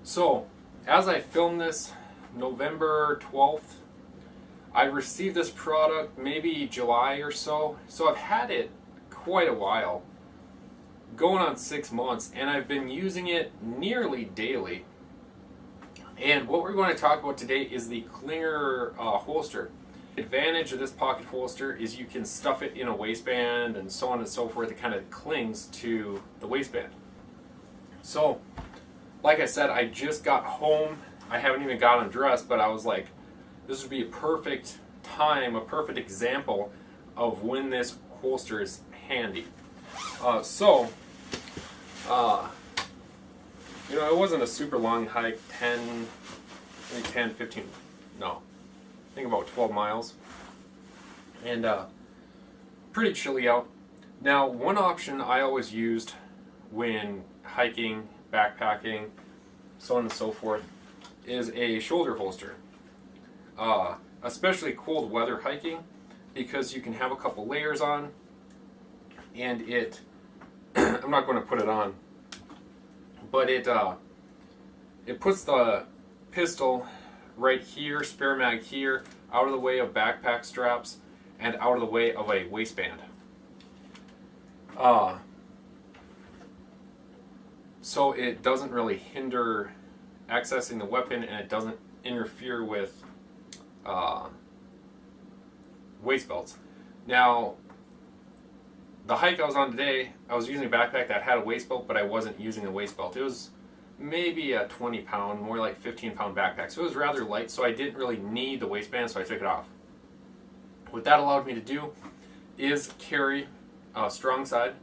So, as I film this, November 12th, I received this product maybe July or so. So I've had it quite a while, going on 6 months, and I've been using it nearly daily. And what we're going to talk about today is the Clinger holster. The advantage of this pocket holster is you can stuff it in a waistband and so on and so forth. It kind of clings to the waistband. So, like I said, I just got home. I haven't even got undressed, but I was like, this would be a perfect time, a perfect example of when this holster is handy. It wasn't a super long hike, 15, no, I think about 12 miles. And pretty chilly out. Now, one option I always used when hiking, backpacking, so on and so forth, is a shoulder holster. Especially cold weather hiking, because you can have a couple layers on, and I'm not going to put it on, but it puts the pistol right here, spare mag here, out of the way of backpack straps, and out of the way of a waistband. So it doesn't really hinder accessing the weapon, and it doesn't interfere with waist belts. Now, the hike I was on today, I was using a backpack that had a waist belt, but I wasn't using a waist belt. It was maybe a 20-pound, more like 15-pound backpack, so it was rather light, so I didn't really need the waistband, so I took it off. What that allowed me to do is carry a strong side,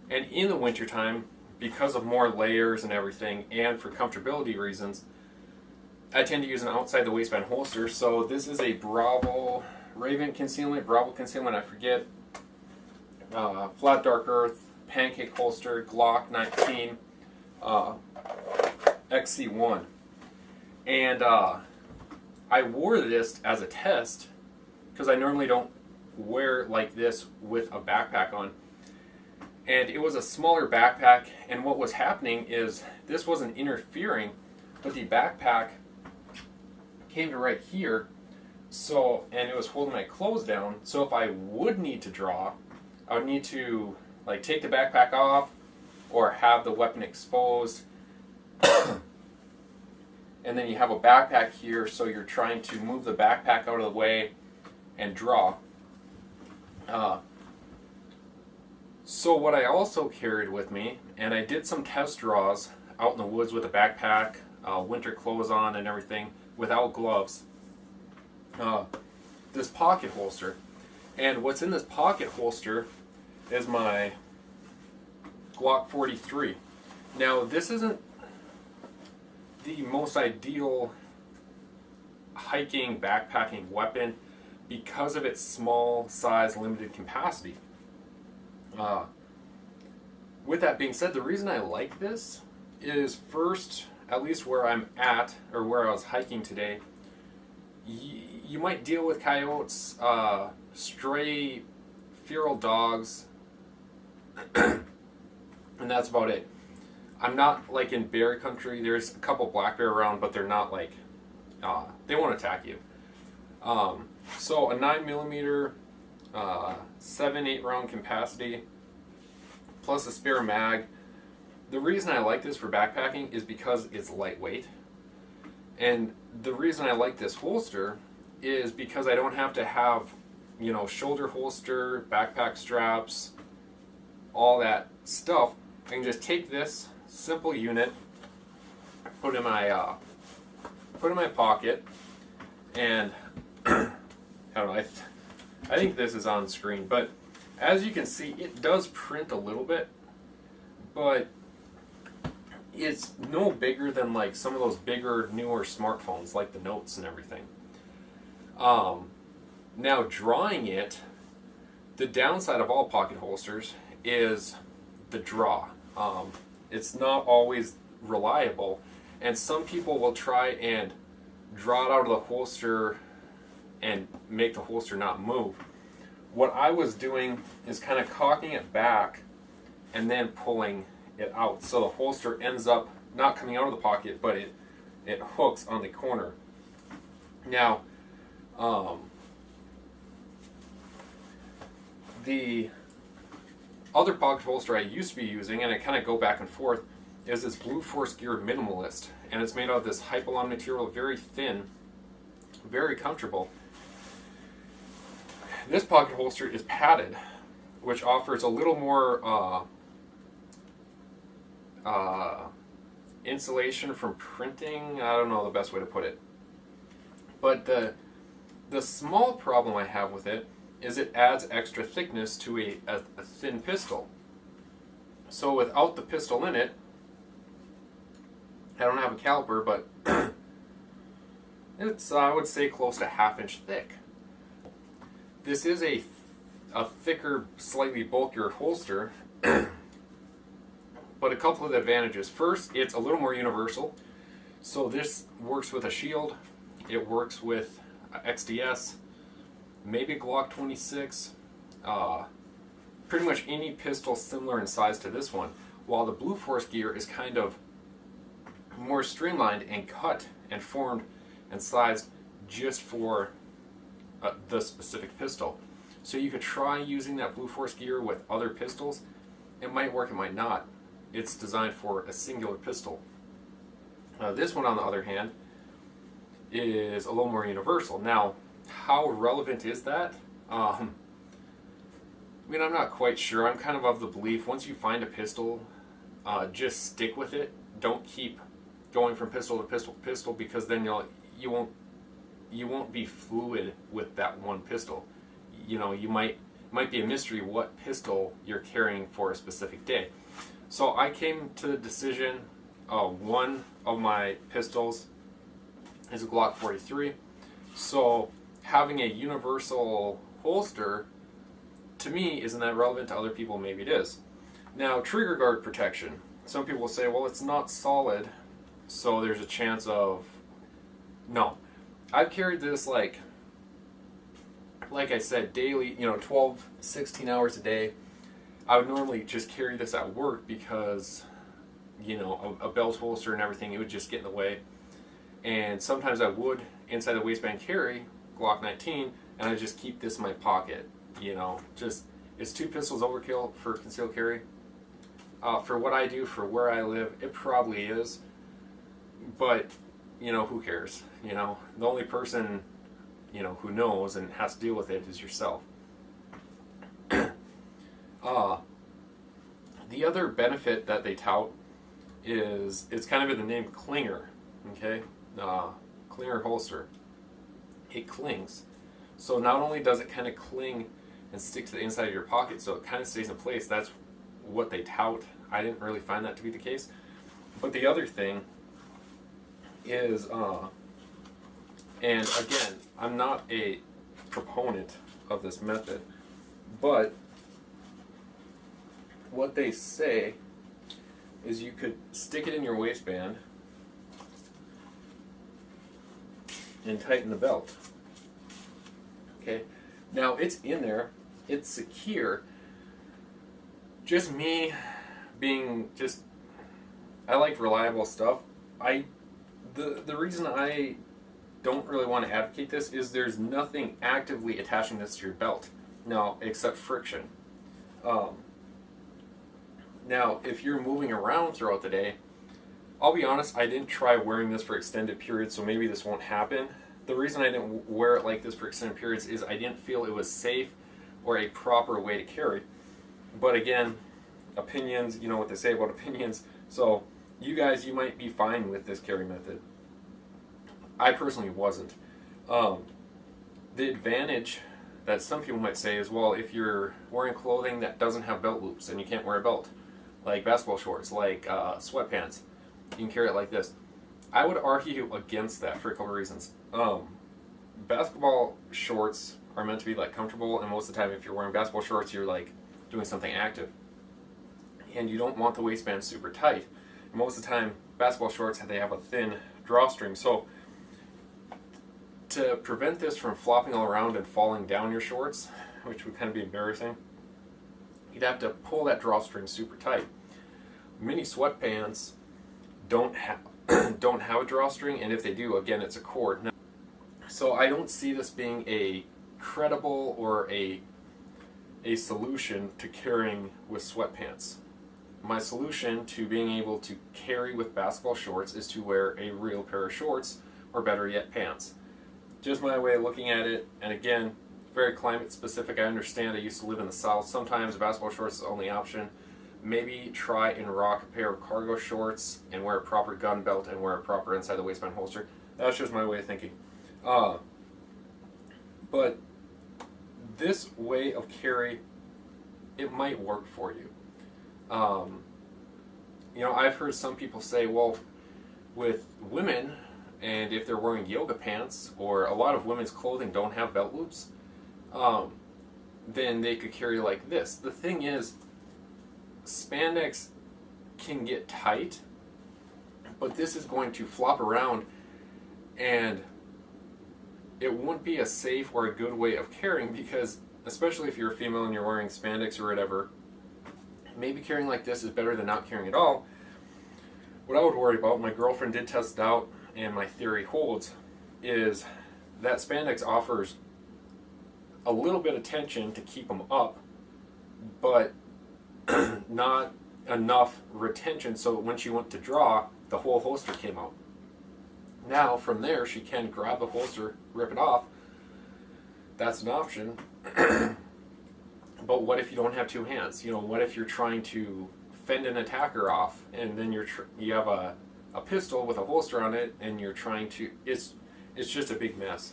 and in the wintertime, because of more layers and everything, and for comfortability reasons, I tend to use an outside the waistband holster. So this is a Bravo concealment, I forget, flat dark earth, pancake holster, Glock 19, XC1. And I wore this as a test, because I normally don't wear like this with a backpack on. And it was a smaller backpack, and what was happening is this wasn't interfering, but the backpack came to right here, and it was holding my clothes down, so if I would need to draw, I would need to like take the backpack off or have the weapon exposed. And then you have a backpack here, so you're trying to move the backpack out of the way and draw. So what I also carried with me, and I did some test draws out in the woods with a backpack, winter clothes on and everything, without gloves, this pocket holster. And what's in this pocket holster is my Glock 43. Now, this isn't the most ideal hiking, backpacking weapon because of its small size, limited capacity. With that being said, the reason I like this is, first, at least where I'm at, or where I was hiking today, you might deal with coyotes, stray feral dogs, and that's about it. I'm not like in bear country. There's a couple black bear around, but they're not like, they won't attack you. So a 9mm, 7-8 round capacity, plus a spare mag. The reason I like this for backpacking is because it's lightweight. And the reason I like this holster is because I don't have to have, shoulder holster, backpack straps, all that stuff. I can just take this simple unit, put it in my pocket, and I don't know, I think this is on screen, but as you can see, it does print a little bit, but it's no bigger than like some of those bigger, newer smartphones, like the Notes and everything. Now, drawing it, the downside of all pocket holsters is the draw. It's not always reliable, and some people will try and draw it out of the holster and make the holster not move. What I was doing is kind of cocking it back and then pulling it out. So the holster ends up not coming out of the pocket, but it hooks on the corner. Now, the other pocket holster I used to be using, and I kind of go back and forth, is this Blue Force Gear Minimalist, and it's made out of this Hypalon material, very thin, very comfortable. This pocket holster is padded, which offers a little more insulation from printing. I don't know the best way to put it. But the small problem I have with it is it adds extra thickness to a thin pistol. So without the pistol in it, I don't have a caliper, but it's, I would say, close to 1/2 inch thick. This is a thicker, slightly bulkier holster, but a couple of the advantages. First, it's a little more universal. So this works with a shield, it works with XDS, maybe Glock 26, pretty much any pistol similar in size to this one, while the Blue Force Gear is kind of more streamlined and cut and formed and sized just for the specific pistol. So you could try using that Blue Force Gear with other pistols. It might work, it might not. It's designed for a singular pistol. This one, on the other hand, is a little more universal. Now, how relevant is that? I mean, I'm not quite sure. I'm kind of the belief, once you find a pistol, just stick with it. Don't keep going from pistol to pistol to pistol, because then you won't be fluid with that one pistol. You know, you might be a mystery what pistol you're carrying for a specific day. So I came to the decision, one of my pistols is a Glock 43. So having a universal holster, to me, isn't that relevant. To other people, maybe it is. Now, trigger guard protection. Some people will say, well, it's not solid, so there's a chance of... No. I've carried this, like I said, daily, 12, 16 hours a day. I would normally just carry this at work because, a belt holster and everything, it would just get in the way. And sometimes I would, inside the waistband, carry Glock 19, and I just keep this in my pocket. It's 2 pistols overkill for concealed carry. For what I do, for where I live, it probably is. But, who cares? The only person, who knows and has to deal with it is yourself. The other benefit that they tout is, it's kind of in the name, clinger. Okay? Clinger holster. It clings. So not only does it kind of cling and stick to the inside of your pocket, so it kind of stays in place. That's what they tout. I didn't really find that to be the case. But the other thing is, and again, I'm not a proponent of this method, but what they say is you could stick it in your waistband and tighten the belt. Okay, now it's in there, it's secure. Just me being I like reliable stuff. The reason I don't really want to advocate this is there's nothing actively attaching this to your belt now except friction. Now, if you're moving around throughout the day, I'll be honest, I didn't try wearing this for extended periods, so maybe this won't happen. The reason I didn't wear it like this for extended periods is I didn't feel it was safe or a proper way to carry. But again, opinions, you know what they say about opinions. So you guys, you might be fine with this carry method. I personally wasn't. The advantage that some people might say is, well, if you're wearing clothing that doesn't have belt loops and you can't wear a belt, like basketball shorts, like sweatpants, you can carry it like this. I would argue against that for a couple of reasons. Basketball shorts are meant to be like comfortable, and most of the time if you're wearing basketball shorts, you're like doing something active. And you don't want the waistband super tight. And most of the time, basketball shorts, they have a thin drawstring. So to prevent this from flopping all around and falling down your shorts, which would kind of be embarrassing, you'd have to pull that drawstring super tight. Mini sweatpants don't have don't have a drawstring, and if they do, again, it's a cord. Now, so I don't see this being a credible or a solution to carrying with sweatpants. My solution to being able to carry with basketball shorts is to wear a real pair of shorts, or better yet, pants. Just my way of looking at it, and again, very climate specific. I understand I used to live in the South. Sometimes basketball shorts is the only option. Maybe try and rock a pair of cargo shorts and wear a proper gun belt and wear a proper inside the waistband holster. That's just my way of thinking. But this way of carry, it might work for you. You know, I've heard some people say, well, with women, and if they're wearing yoga pants, or a lot of women's clothing don't have belt loops, then they could carry like this. The thing is, spandex can get tight, but this is going to flop around, and it won't be a safe or a good way of carrying, because especially if you're a female and you're wearing spandex or whatever, maybe carrying like this is better than not carrying at all. What I would worry about, my girlfriend did test it out and my theory holds, is that spandex offers a little bit of tension to keep them up, but not enough retention so when she went to draw, the whole holster came out. Now from there she can grab the holster, rip it off. That's an option. But what if you don't have two hands? You know, what if you're trying to fend an attacker off, and then you have a pistol with a holster on it, and you're trying to, it's just a big mess.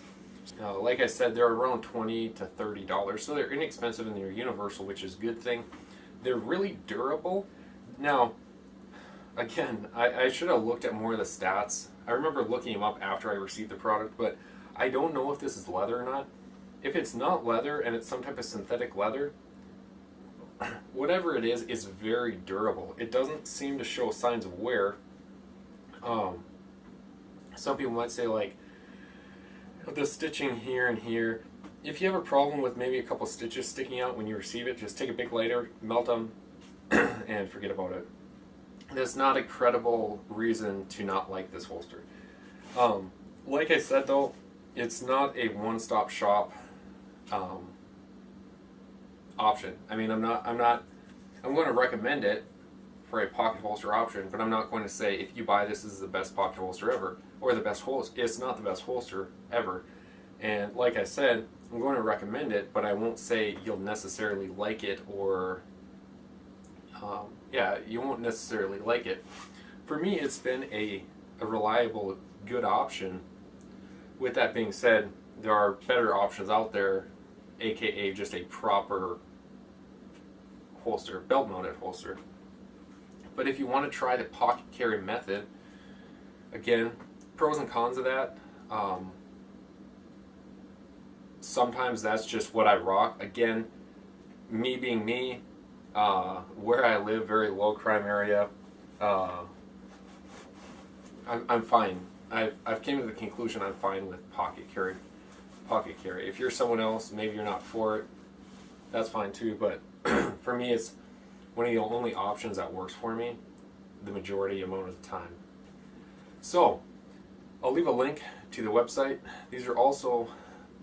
Like I said, they're around $20 to $30, so they're inexpensive and they're universal, which is a good thing. They're really durable. Now, again, I should have looked at more of the stats. I remember looking them up after I received the product, but I don't know if this is leather or not. If it's not leather and it's some type of synthetic leather, whatever it is very durable. It doesn't seem to show signs of wear. Some people might say, like, the stitching here and here. If you have a problem with maybe a couple stitches sticking out when you receive it, just take a big lighter, melt them, and forget about it. That's not a credible reason to not like this holster. Like I said though, it's not a one-stop shop option. I mean, I'm going to recommend it for a pocket holster option, but I'm not going to say if you buy this is the best pocket holster ever, or the best holster. It's not the best holster ever. And like I said, I'm going to recommend it, but I won't say you'll necessarily like it, or yeah, you won't necessarily like it. For me, it's been a reliable, good option. With that being said, there are better options out there, aka just a proper holster, belt-mounted holster. But if you want to try the pocket carry method, again, pros and cons of that. Sometimes that's just what I rock. Again, me being me, where I live, very low crime area, I'm fine. I've came to the conclusion I'm fine with pocket carry. If you're someone else, maybe you're not for it, that's fine too. But for me, it's one of the only options that works for me the majority amount of the time. So I'll leave a link to the website. These are also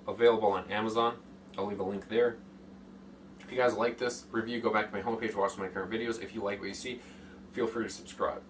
available on Amazon. I'll leave a link there. If you guys like this review, go back to my homepage, watch my current videos. If you like what you see, feel free to subscribe.